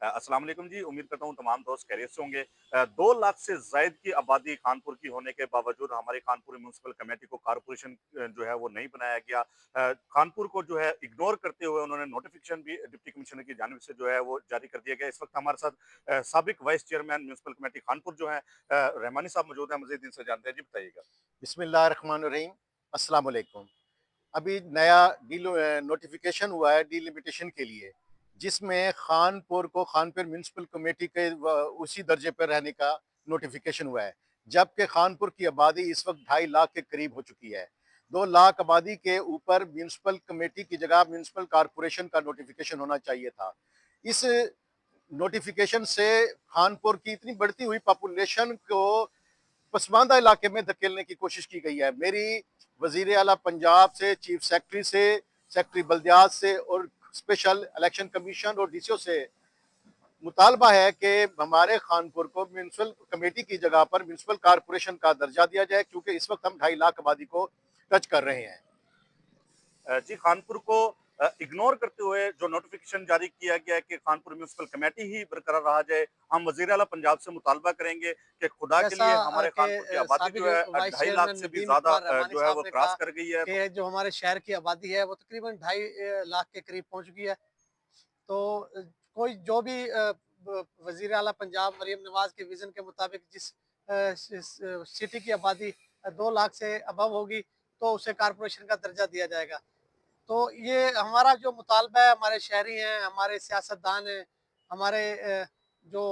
अस्सलाम वालेकुम जी, उम्मीद करता हूँ तमाम दोस्त खैरियत से होंगे। 2 लाख से ज़ायद की आबादी कानपुर की होने के बावजूद हमारे कानपुर म्युनिसिपल कमेटी को कारपोरेशन जो है वो नहीं बनाया गया। कानपुर को जो है इग्नोर करते हुए उन्होंने नोटिफ़िकेशन भी डिप्टी कमिश्नर की जानिब से जो है वो जारी कर दिया गया। इस वक्त हमारे साथ साबिक vice chairman municipal committee Kanpur जो हैं रहमानी साहब मौजूद हैं, मज़ीद इनसे जानते हैं। जी बताइएगा। बिस्मिल्लाहिर्रहमानिर्रहीम। अस्सलाम वालेकुम। अभी नया नोटिफिकेशन हुआ है डीलिमिटेशन के लिए, जिसमें खानपुर को खानपुर म्यूनसिपल कमेटी के उसी दर्जे पर रहने का नोटिफिकेशन हुआ है, जबकि खानपुर की आबादी इस वक्त 2.5 लाख के करीब हो चुकी है। 2 लाख आबादी के ऊपर म्यूनसिपल कमेटी की जगह म्यूनसिपल कारपोरेशन का नोटिफिकेशन होना चाहिए था। इस नोटिफिकेशन से खानपुर की इतनी बढ़ती हुई पॉपुलेशन को पसमानदा इलाके में धकेलने की कोशिश की गई है। मेरी वजीर आला पंजाब से, चीफ सेक्रेटरी से, सेक्रेटरी बल्दियात से और स्पेशल इलेक्शन कमीशन और डीसीओ से मुतालबा है कि हमारे खानपुर को म्यूनसिपल कमेटी की जगह पर म्यूनसिपल कारपोरेशन का दर्जा दिया जाए, क्योंकि इस वक्त हम 2.5 लाख आबादी को टच कर रहे हैं। जी, कानपुर को इग्नोर करते हुए जो नोटिफ़िकेशन जारी किया गया है कि कानपुर म्युनिसिपल कमेटी ही बरकरार रहा जाए। हम वज़ीर आला पंजाब से मुतालबा करेंगे कि खुदा के जैसा लिए हमारे कि कानपुर की आबादी साबिक जो है वाइस 2.5 लाख चेयरमैन से भी नदीम ज़्यादा इकबाल रहमानी जो है साहब वो ने क्रॉस कहा कर गई है। कि जो हमारे शहर की आबादी है वो तकरीबन 2.5 लाख के करीब पहुंच गई है। तो कोई जो भी वजीर आला पंजाब मरीम नवाज के विजन के मुताबिक जिस सिटी की आबादी 2 लाख से अबव होगी तो उसे कारपोरेशन का दर्जा दिया जाएगा। तो ये हमारा जो मुतालबा है, हमारे शहरी हैं, हमारे सियासतदान हैं, हमारे जो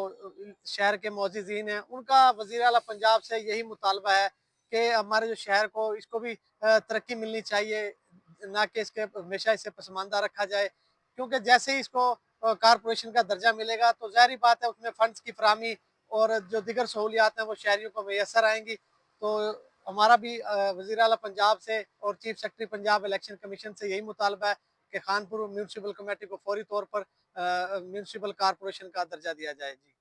शहर के मोअज़्ज़िज़ीन हैं, उनका वज़ीर आला पंजाब से यही मुतालबा है कि हमारे जो शहर को इसको भी तरक्की मिलनी चाहिए, ना कि इसके हमेशा इसे पसमानदा रखा जाए। क्योंकि जैसे ही इसको कारपोरेशन का दर्जा मिलेगा तो ज़ाहिर-सी बात है उसमें फ़ंड्स की फ़राहमी और जो दीगर सहूलियात हैं वो शहरियों को मैसर आएँगी। तो हमारा भी वज़ीर आला पंजाब से और chief secretary Punjab election commission से यही मुतालबा है कि खानपुर म्यूनसिपल कमेटी को फौरी तौर पर म्यूनसिपल कारपोरेशन का दर्जा दिया जाए। जी।